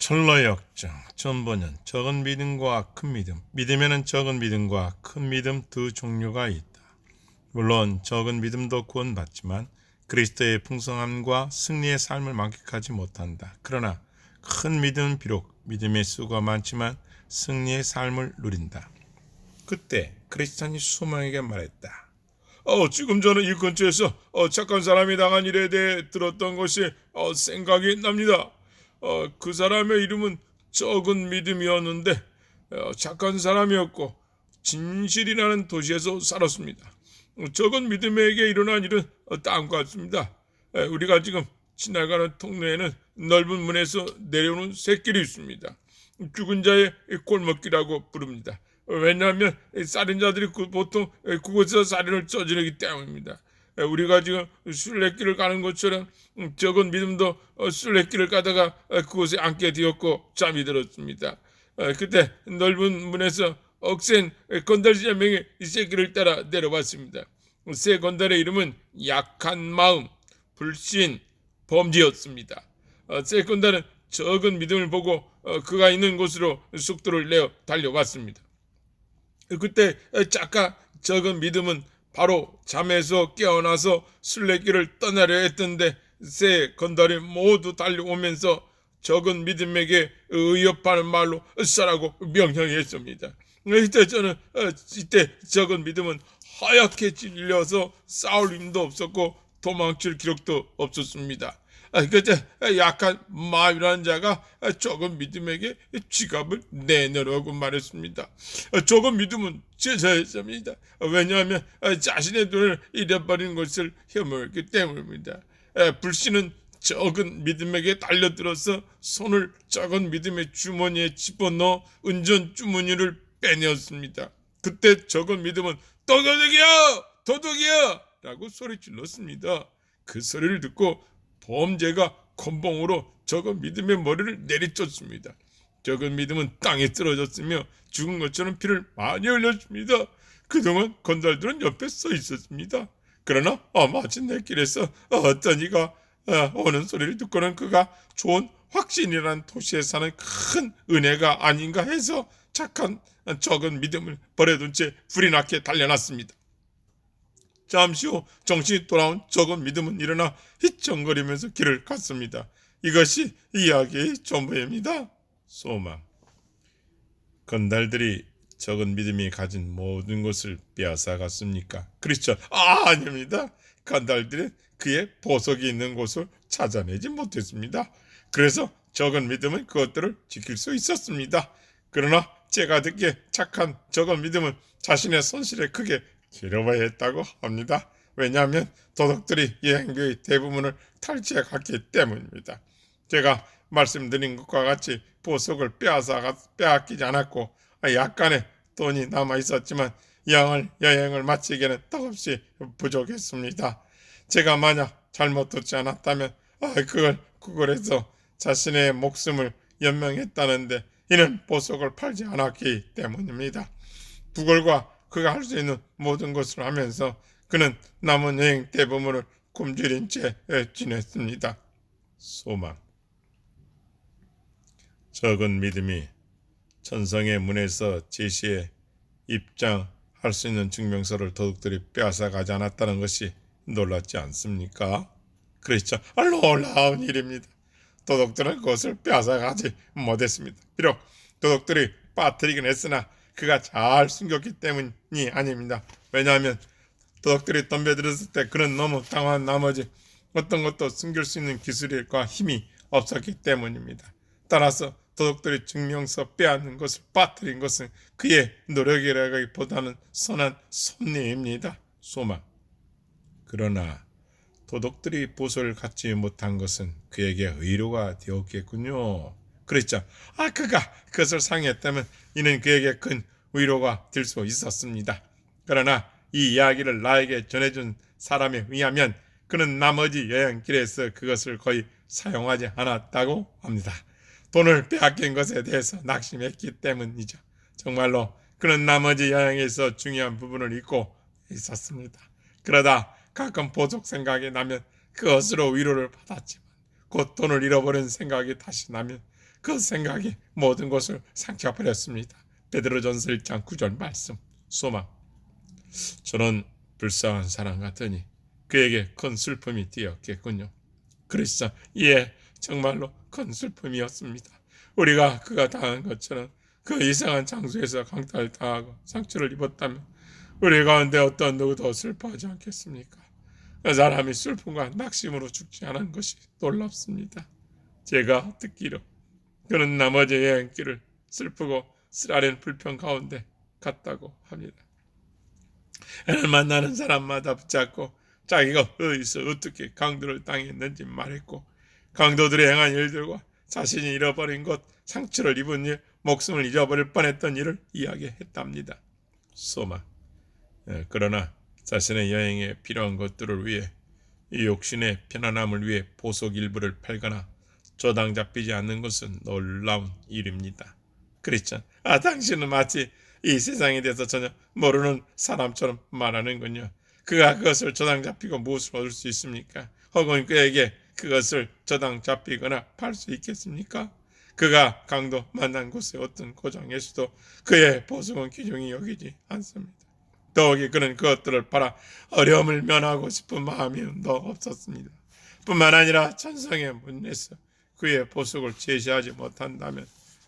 철로의 역정, 전번연, 적은 믿음과 큰 믿음. 믿음에는 적은 믿음과 큰 믿음 두 종류가 있다. 물론 적은 믿음도 구원받지만 그리스도의 풍성함과 승리의 삶을 만끽하지 못한다. 그러나 큰 믿음은 비록 믿음의 수가 많지만 승리의 삶을 누린다. 그때 크리스찬이 수모에게 말했다. 지금 저는 이 근처에서 착한 사람이 당한 일에 대해 들었던 것이 생각이 납니다. 그 사람의 이름은 적은 믿음이었는데 착한 사람이었고 진실이라는 도시에서 살았습니다. 적은 믿음에게 일어난 일은 다음과 같습니다. 우리가 지금 지나가는 통로에는 넓은 문에서 내려오는 샛길이 있습니다. 죽은 자의 골목길이라고 부릅니다. 왜냐하면 살인자들이 보통 그곳에서 살인을 저지르기 때문입니다. 우리가 지금 순례길을 가는 것처럼 적은 믿음도 순례길을 가다가 그곳에 앉게 되었고 잠이 들었습니다. 그때 넓은 문에서 억센 건달지 한 명이 이 새끼를 따라 내려왔습니다. 새 건달의 이름은 약한 마음, 불신, 범죄였습니다. 새 건달은 적은 믿음을 보고 그가 있는 곳으로 속도를 내어 달려왔습니다. 그때 작가 적은 믿음은 바로 잠에서 깨어나서 순례길을 떠나려 했던데 새 건달이 모두 달려오면서 적은 믿음에게 의협하는 말로 쓰라고 명령했습니다. 이때 적은 믿음은 하얗게 찔려서 싸울 힘도 없었고 도망칠 기력도 없었습니다. 그때 약한 마음이라는 자가 적은 믿음에게 지갑을 내놓으라고 말했습니다. 적은 믿음은 제자였습니다. 왜냐하면 자신의 돈을 잃어버린 것을 혐오했기 때문입니다. 불신은 적은 믿음에게 달려들어서 손을 적은 믿음의 주머니에 집어넣어 은전 주머니를 빼내었습니다. 그때 적은 믿음은 도둑이야! 도둑이야! 라고 소리질렀습니다. 그 소리를 듣고 범죄가 건봉으로 적은 믿음의 머리를 내리쳤습니다. 적은 믿음은 땅에 쓰러졌으며 죽은 것처럼 피를 많이 흘렸습니다. 그동안 건달들은 옆에 서 있었습니다. 그러나 마침내 길에서 어떤 이가 오는 소리를 듣고는 그가 좋은 확신이라는 도시에 사는 큰 은혜가 아닌가 해서 착한 적은 믿음을 버려둔 채 불이 나게 달려났습니다. 잠시 후 정신이 돌아온 적은 믿음은 일어나 휘청거리면서 길을 갔습니다. 이것이 이야기의 전부입니다. 소망. 건달들이 적은 믿음이 가진 모든 것을 빼앗아 갔습니까? 그렇죠. 아닙니다. 건달들은 그의 보석이 있는 곳을 찾아내지 못했습니다. 그래서 적은 믿음은 그것들을 지킬 수 있었습니다. 그러나 제가 듣기에 착한 적은 믿음은 자신의 손실에 크게 괴로워야 했다고 합니다. 왜냐하면 도둑들이 이 행위의 대부분을 탈취해 갔기 때문입니다. 제가 말씀드린 것과 같이 보석을 빼앗기지 않았고 약간의 돈이 남아 있었지만 여행을 마치기에는 턱없이 부족했습니다. 제가 만약 잘못 듣지 않았다면 그걸에서 자신의 목숨을 연명했다는데 이는 보석을 팔지 않았기 때문입니다. 구걸과 그가 할 수 있는 모든 것을 하면서 그는 남은 여행 대부분을 굶주린 채 지냈습니다. 소망. 적은 믿음이 천성의 문에서 제시해 입장할 수 있는 증명서를 도둑들이 빼앗아 가지 않았다는 것이 놀랍지 않습니까? 그렇죠. 놀라운 일입니다. 도둑들은 그것을 빼앗아 가지 못했습니다. 비록 도둑들이 빠뜨리긴 했으나 그가 잘 숨겼기 때문이 아닙니다. 왜냐하면 도둑들이 덤벼들었을 때 그는 너무 당한 나머지 어떤 것도 숨길 수 있는 기술과 힘이 없었기 때문입니다. 따라서 도둑들이 증명서 빼앗는 것을 빠뜨린 것은 그의 노력이라기보다는 선한 섭리입니다. 소망. 그러나 도둑들이 보석을 갖지 못한 것은 그에게 의로가 되었겠군요. 그랬죠. 그가 그것을 상했다면 이는 그에게 큰 위로가 될 수 있었습니다. 그러나 이 이야기를 나에게 전해준 사람에 의하면 그는 나머지 여행길에서 그것을 거의 사용하지 않았다고 합니다. 돈을 빼앗긴 것에 대해서 낙심했기 때문이죠. 정말로 그는 나머지 여행에서 중요한 부분을 잊고 있었습니다. 그러다 가끔 보석 생각이 나면 그것으로 위로를 받았지만 곧 돈을 잃어버린 생각이 다시 나면 그 생각이 모든 것을 삼켜버렸습니다. 베드로전서 1장 9절 말씀. 소망. 저는 불쌍한 사람 같으니 그에게 큰 슬픔이 되었겠군요. 그렇죠. 예, 정말로 큰 슬픔이었습니다. 우리가 그가 당한 것처럼 그 이상한 장소에서 강탈을 당하고 상처를 입었다면 우리 가운데 어떤 누구도 슬퍼하지 않겠습니까? 그 사람이 슬픔과 낙심으로 죽지 않은 것이 놀랍습니다. 제가 듣기로 그는 나머지 여행길을 슬프고 쓰라린 불평 가운데 갔다고 합니다. 애를 만나는 사람마다 붙잡고 자기가 어디서 어떻게 강도를 당했는지 말했고 강도들이 행한 일들과 자신이 잃어버린 것, 상처를 입은 일, 목숨을 잃어버릴 뻔했던 일을 이야기했답니다. 소망. 그러나 자신의 여행에 필요한 것들을 위해 이 욕심의 편안함을 위해 보석 일부를 팔거나 저당 잡히지 않는 것은 놀라운 일입니다. 그렇죠. 당신은 마치 이 세상에 대해서 전혀 모르는 사람처럼 말하는군요. 그가 그것을 저당 잡히고 무엇을 얻을 수 있습니까? 혹은 그에게 그것을 저당 잡히거나 팔 수 있겠습니까? 그가 강도 만난 곳의 어떤 고장에서도 그의 보석은 귀중히 여기지 않습니다. 더욱이 그는 그것들을 팔아 어려움을 면하고 싶은 마음이 더 없었습니다. 뿐만 아니라 천성의 문에서 그의 보석을 제시하지 못한다면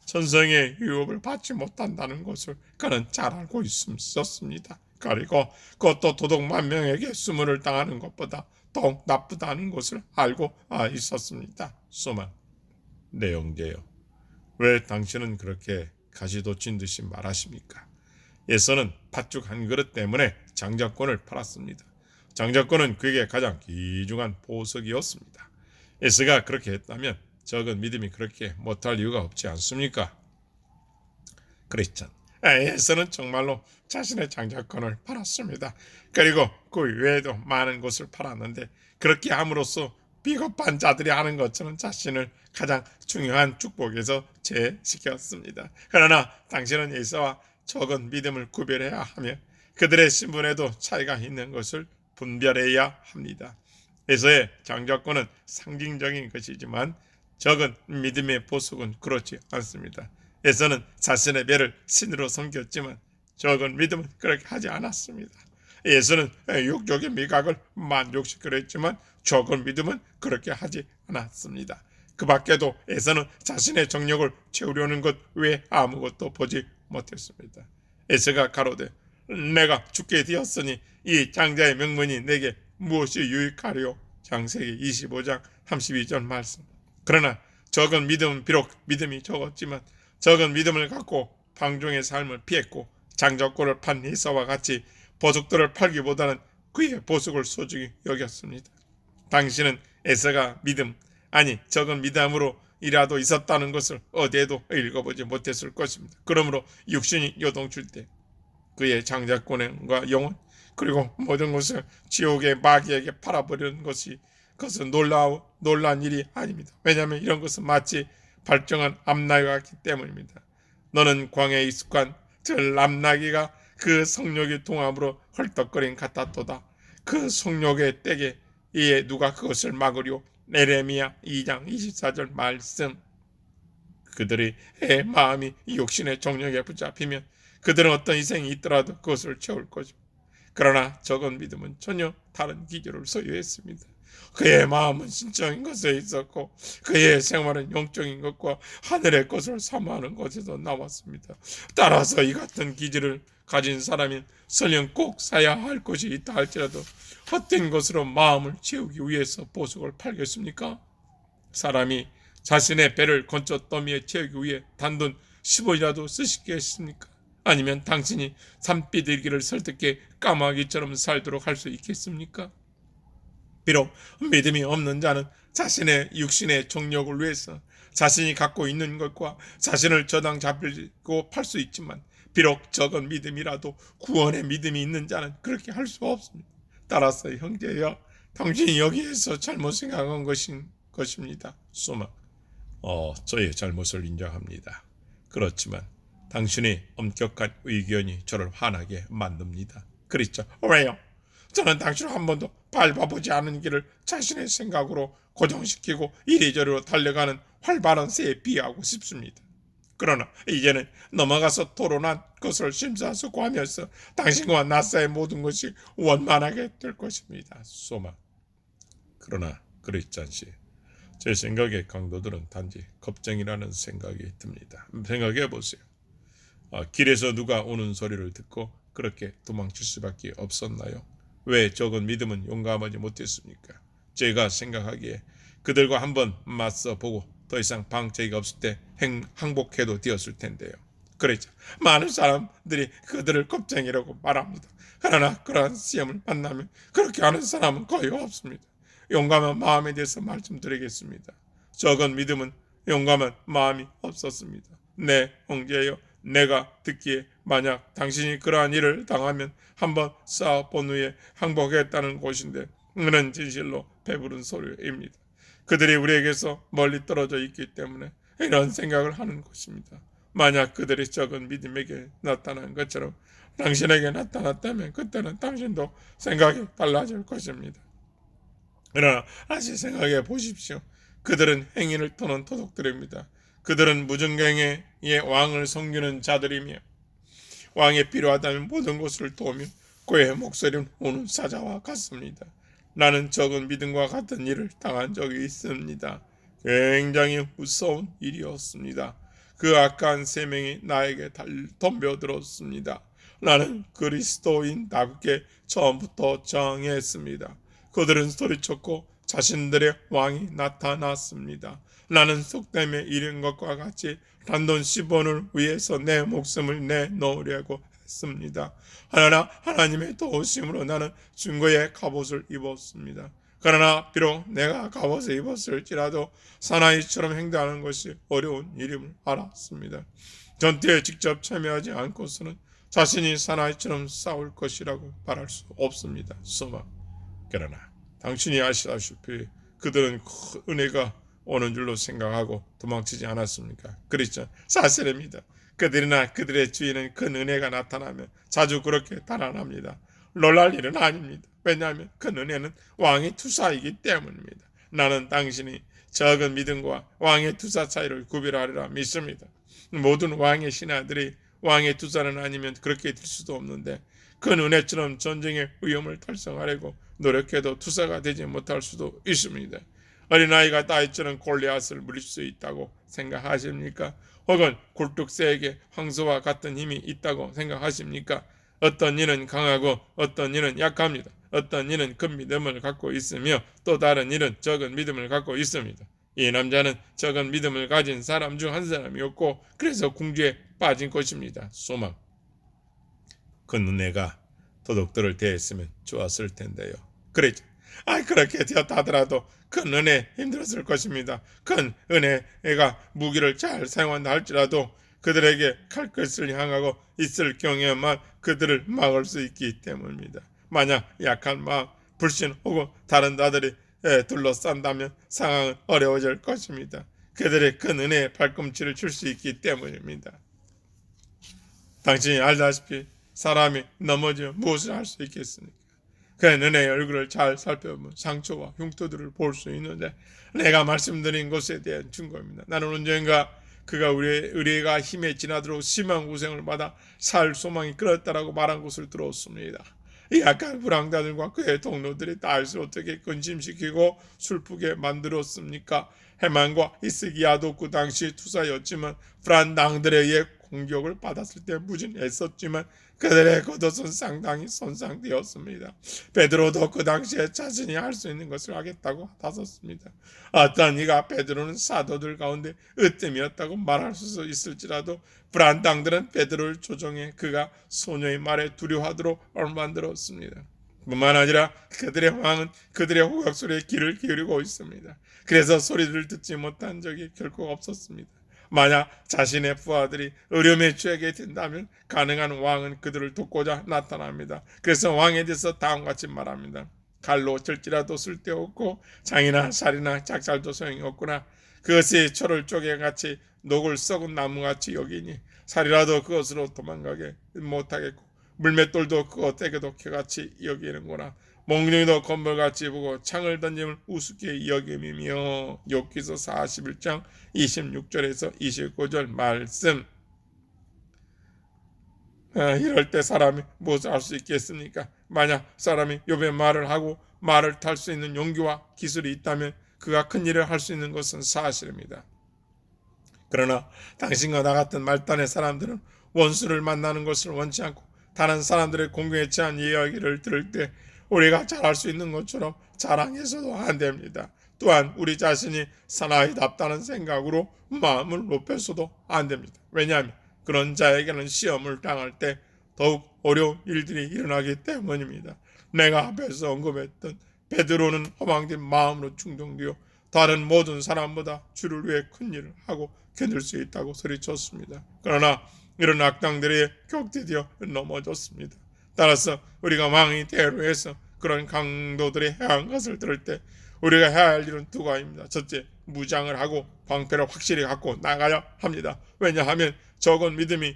천성의 유업을 받지 못한다는 것을 그는 잘 알고 있었습니다. 그리고 그것도 도둑 만 명에게 수문을 당하는 것보다 더욱 나쁘다는 것을 알고 있었습니다. 소망. 내 형제여, 왜 당신은 그렇게 가시돋친 듯이 말하십니까? 에서는 팥죽 한 그릇 때문에 장자권을 팔았습니다. 장자권은 그에게 가장 귀중한 보석이었습니다. 에서가 그렇게 했다면 적은 믿음이 그렇게 못할 이유가 없지 않습니까? 크리스찬. 에서는 정말로 자신의 장자권을 팔았습니다. 그리고 그 외에도 많은 것을 팔았는데 그렇게 함으로써 비겁한 자들이 하는 것처럼 자신을 가장 중요한 축복에서 제시켰습니다. 그러나 당신은 에서와 적은 믿음을 구별해야 하며 그들의 신분에도 차이가 있는 것을 분별해야 합니다. 에서의 장자권은 상징적인 것이지만 적은 믿음의 보석은 그렇지 않습니다. 에서는 자신의 배를 신으로 섬겼지만 적은 믿음은 그렇게 하지 않았습니다. 에서는 육적의 미각을 만족시키려 했지만 적은 믿음은 그렇게 하지 않았습니다. 그 밖에도 에서는 자신의 정력을 채우려는 것 외에 아무것도 보지 못했습니다. 에서가 가로되 내가 죽게 되었으니 이 장자의 명분이 내게 무엇이 유익하리요? 창세기 25장 32절 말씀. 그러나 적은 믿음은 비록 믿음이 적었지만 적은 믿음을 갖고 방종의 삶을 피했고 장자권을 판 에서와 같이 보석들을 팔기보다는 그의 보석을 소중히 여겼습니다. 당신은 에서가 믿음, 아니 적은 믿음으로 이라도 있었다는 것을 어디에도 읽어보지 못했을 것입니다. 그러므로 육신이 요동칠 때 그의 장자권과 영혼 그리고 모든 것을 지옥의 마귀에게 팔아버리는 그것은 놀라운 일이 아닙니다. 왜냐하면 이런 것은 마치 발정한 암나귀와 같기 때문입니다. 너는 광야에 익숙한 저 암나귀가 그 성욕의 동함으로 헐떡거린 같았도다. 그 성욕의 때에 이에 누가 그것을 막으려? 에레미야 2장 24절 말씀. 그들의 마음이 욕심의 정욕에 붙잡히면 그들은 어떤 희생이 있더라도 그것을 채울 것입니다. 그러나 적은 믿음은 전혀 다른 기조를 소유했습니다. 그의 마음은 신적인 것에 있었고 그의 생활은 영적인 것과 하늘의 것을 사모하는 것에서 나왔습니다. 따라서 이 같은 기질을 가진 사람이 설령 꼭 사야 할 것이 있다 할지라도 헛된 것으로 마음을 채우기 위해서 보석을 팔겠습니까? 사람이 자신의 배를 건져 더미에 채우기 위해 단돈 10원이라도 쓰시겠습니까? 아니면 당신이 산비둘기를 설득해 까마귀처럼 살도록 할 수 있겠습니까? 비록 믿음이 없는 자는 자신의 육신의 정욕을 위해서 자신이 갖고 있는 것과 자신을 저당 잡히고 팔 수 있지만 비록 적은 믿음이라도 구원의 믿음이 있는 자는 그렇게 할 수 없습니다. 따라서 형제여, 당신이 여기에서 잘못 생각한 것입니다. 소망. 저의 잘못을 인정합니다. 그렇지만 당신의 엄격한 의견이 저를 화나게 만듭니다. 그렇죠? 왜요? 저는 당신을 한 번도 밟아보지 않은 길을 자신의 생각으로 고정시키고 이리저리로 달려가는 활발한 새에 비하고 싶습니다. 그러나 이제는 넘어가서 토론한 것을 심사숙고하면서 당신과 나 사이의 모든 것이 원만하게 될 것입니다. 소망. 그러나 그리스찬씨, 제 생각에 강도들은 단지 겁쟁이라는 생각이 듭니다. 생각해 보세요. 길에서 누가 오는 소리를 듣고 그렇게 도망칠 수밖에 없었나요? 왜 적은 믿음은 용감하지 못했습니까? 제가 생각하기에 그들과 한번 맞서보고 더 이상 방책이 없을 때 항복해도 되었을 텐데요. 그렇죠. 많은 사람들이 그들을 겁쟁이라고 말합니다. 그러나 그러한 시험을 만나면 그렇게 하는 사람은 거의 없습니다. 용감한 마음에 대해서 말씀드리겠습니다. 적은 믿음은 용감한 마음이 없었습니다. 네, 형제여, 내가 듣기에 만약 당신이 그러한 일을 당하면 한번 싸워본 후에 항복했다는 것인데 이는 진실로 배부른 소리입니다. 그들이 우리에게서 멀리 떨어져 있기 때문에 이런 생각을 하는 것입니다. 만약 그들이 적은 믿음에게 나타난 것처럼 당신에게 나타났다면 그때는 당신도 생각이 달라질 것입니다. 그러나 다시 생각해 보십시오. 그들은 행위를 터는 도둑들입니다. 그들은 무증경의 왕을 섬기는 자들이며 왕이 필요하다면 모든 것을 도우며 그의 목소리는 우는 사자와 같습니다. 나는 적은 믿음과 같은 일을 당한 적이 있습니다. 굉장히 무서운 일이었습니다. 그 악한 세 명이 나에게 덤벼들었습니다. 나는 그리스도인답게 처음부터 정했습니다. 그들은 소리쳤고 자신들의 왕이 나타났습니다. 나는 속담에 이른 것과 같이 단돈 10원을 위해서 내 목숨을 내놓으려고 했습니다. 그러나 하나님의 도우심으로 나는 증거의 갑옷을 입었습니다. 그러나 비록 내가 갑옷을 입었을지라도 사나이처럼 행동하는 것이 어려운 일임을 알았습니다. 전투에 직접 참여하지 않고서는 자신이 사나이처럼 싸울 것이라고 말할 수 없습니다. 소망. 그러나 당신이 아시다시피 그들은 큰 은혜가 오는 줄로 생각하고 도망치지 않았습니까? 그렇죠. 사실입니다. 그들이나 그들의 주위에는 큰 은혜가 나타나면 자주 그렇게 달아납니다. 놀랄 일은 아닙니다. 왜냐하면 큰 은혜는 왕의 투사이기 때문입니다. 나는 당신이 적은 믿음과 왕의 투사 차이를 구별하리라 믿습니다. 모든 왕의 신하들이 왕의 투사는 아니면 그렇게 될 수도 없는데 큰 은혜처럼 전쟁의 위험을 달성하려고 노력해도 투사가 되지 못할 수도 있습니다. 어린아이가 다윗처럼 골리앗을 물릴 수 있다고 생각하십니까? 혹은 굴뚝새에게 황소와 같은 힘이 있다고 생각하십니까? 어떤 이는 강하고 어떤 이는 약합니다. 어떤 이는 큰 믿음을 갖고 있으며 또 다른 이는 적은 믿음을 갖고 있습니다. 이 남자는 적은 믿음을 가진 사람 중 한 사람이었고 그래서 궁지에 빠진 것입니다. 소망. 그 은혜가 도둑들을 대했으면 좋았을 텐데요. 그렇죠. 그렇게 되었다 하더라도 큰 은혜 힘들었을 것입니다. 큰 은혜가 무기를 잘 사용한다 할지라도 그들에게 칼끝을 향하고 있을 경우에만 그들을 막을 수 있기 때문입니다. 만약 약한 마음, 불신 혹은 다른 자들이 둘러싼다면 상황은 어려워질 것입니다. 그들의 큰 은혜의 발꿈치를 줄 수 있기 때문입니다. 당신이 알다시피 사람이 넘어지면 무엇을 할 수 있겠습니까? 그 은혜의 얼굴을 잘 살펴보면 상처와 흉터들을 볼 수 있는데 내가 말씀드린 것에 대한 증거입니다. 나는 언젠가 그가 우리가 힘에 지나도록 심한 고생을 받아 살 소망이 끊었다라고 말한 것을 들었습니다. 이 약한 불황자들과 그의 동료들이 다윗을 어떻게 근심시키고 슬프게 만들었습니까? 해만과 히스기야도 그 당시 투사였지만 불안당들에 의해 공격을 받았을 때 무진 애썼지만 그들의 겉옷은 상당히 손상되었습니다. 베드로도 그 당시에 자신이 할 수 있는 것을 하겠다고 나섰습니다. 어떤 이가 베드로는 사도들 가운데 으뜸이었다고 말할 수 있을지라도 불안당들은 베드로를 조종해 그가 소녀의 말에 두려워하도록 만들었습니다. 뿐만 아니라 그들의 왕은 그들의 호각 소리에 귀를 기울이고 있습니다. 그래서 소리를 듣지 못한 적이 결코 없었습니다. 만약 자신의 부하들이 어려움에 처하게 된다면 가능한 왕은 그들을 돕고자 나타납니다. 그래서 왕에 대해서 다음과 같이 말합니다. 칼로 칠지라도 쓸데없고 창이나 살이나 작살도 소용이 없구나. 그것이 철을 쪼개같이 녹을 썩은 나무같이 여기니 살이라도 그것으로 도망가게 못하겠고 물맷돌도 그것에게도 개같이 여기는구나. 몽둥이도 건벌같이 보고 창을 던짐을 우습게 여김이며. 욥기서 41장 26절에서 29절 말씀. 이럴 때 사람이 무엇을 할 수 있겠습니까? 만약 사람이 욥의 말을 하고 말을 탈 수 있는 용기와 기술이 있다면 그가 큰 일을 할 수 있는 것은 사실입니다. 그러나 당신과 나 같은 말단의 사람들은 원수를 만나는 것을 원치 않고 다른 사람들의 공경에 처한 이야기를 들을 때 우리가 잘할 수 있는 것처럼 자랑해서도 안 됩니다. 또한 우리 자신이 사나이답다는 생각으로 마음을 높여서도 안 됩니다. 왜냐하면 그런 자에게는 시험을 당할 때 더욱 어려운 일들이 일어나기 때문입니다. 내가 앞에서 언급했던 베드로는 허망된 마음으로 충동되어 다른 모든 사람보다 주를 위해 큰 일을 하고 견딜 수 있다고 소리쳤습니다. 그러나 이런 악당들의 격퇴되어 넘어졌습니다. 따라서 우리가 왕이 대로해서 그런 강도들이 해한 것을 들을 때 우리가 해야 할 일은 두 가지입니다. 첫째, 무장을 하고 방패를 확실히 갖고 나가야 합니다. 왜냐하면 적은 믿음이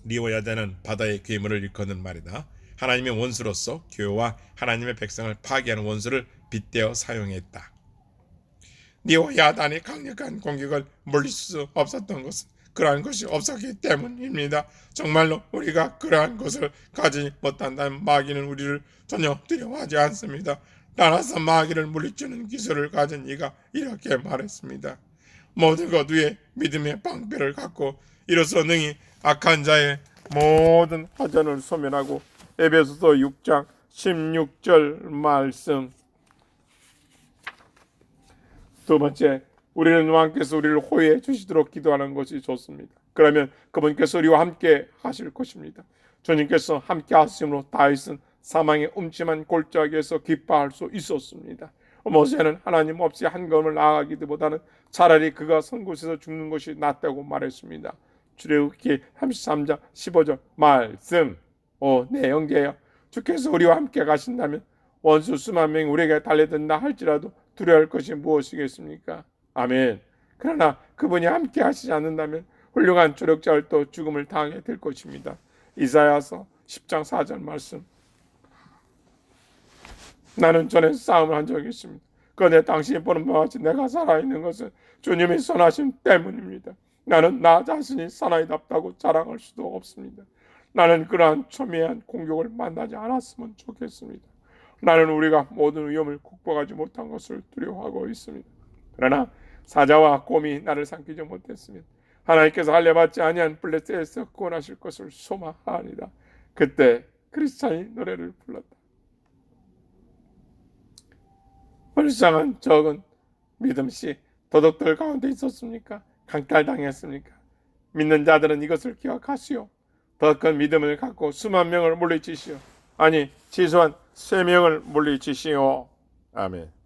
리오야단은 바다의 괴물을 일컫는 말이다. 하나님의 원수로서 교회와 하나님의 백성을 파괴하는 원수를 빗대어 사용했다. 리오야단이 강력한 공격을 물릴 수 없었던 것은 그러한 것이 없었기 때문입니다. 정말로 우리가 그러한 것을 가지지 못한다면 마귀는 우리를 전혀 두려워하지 않습니다. 따라서 마귀를 물리치는 기술을 가진 이가 이렇게 말했습니다. 모든 것 위에 믿음의 방패를 갖고 이로써 능히 악한 자의 모든 화전을 소멸하고. 에베소서 6장 16절 말씀. 두 번째, 우리는 왕께서 우리를 호위해 주시도록 기도하는 것이 좋습니다. 그러면 그분께서 우리와 함께 하실 것입니다. 주님께서 함께 하심으로 다윗은 사망의 음침한 골짜기에서 기뻐할 수 있었습니다. 모세는 하나님 없이 한 걸음을 나아가기보다는 차라리 그가 선 곳에서 죽는 것이 낫다고 말했습니다. 출애굽기 33장 15절 말씀. 내 형제여, 주께서 우리와 함께 가신다면 원수 수만 명이 우리에게 달려든다 할지라도 두려워할 것이 무엇이겠습니까? 아멘. 그러나 그분이 함께 하시지 않는다면 훌륭한 조력자들도 죽음을 당하게 될 것입니다. 이사야서 10장 4절 말씀. 나는 전에 싸움을 한 적이 있습니다. 그런데 당신이 보는 바와 같이 내가 살아있는 것은 주님의 선하심 때문입니다. 나는 나 자신이 사나이답다고 자랑할 수도 없습니다. 나는 그러한 첨예한 공격을 만나지 않았으면 좋겠습니다. 나는 우리가 모든 위험을 극복하지 못한 것을 두려워하고 있습니다. 그러나 사자와 곰이 나를 삼키지 못했으면 하나님께서 할례받지 아니한 블레셋에서 구원하실 것을 소망하니라. 그때 크리스찬이 노래를 불렀다. 불쌍한 적은 믿음씨 도덕들 가운데 있었습니까? 강탈당했습니까? 믿는 자들은 이것을 기억하시오. 더 큰 믿음을 갖고 수만 명을 물리치시오. 아니, 최소한 3명을 물리치시오. 아멘.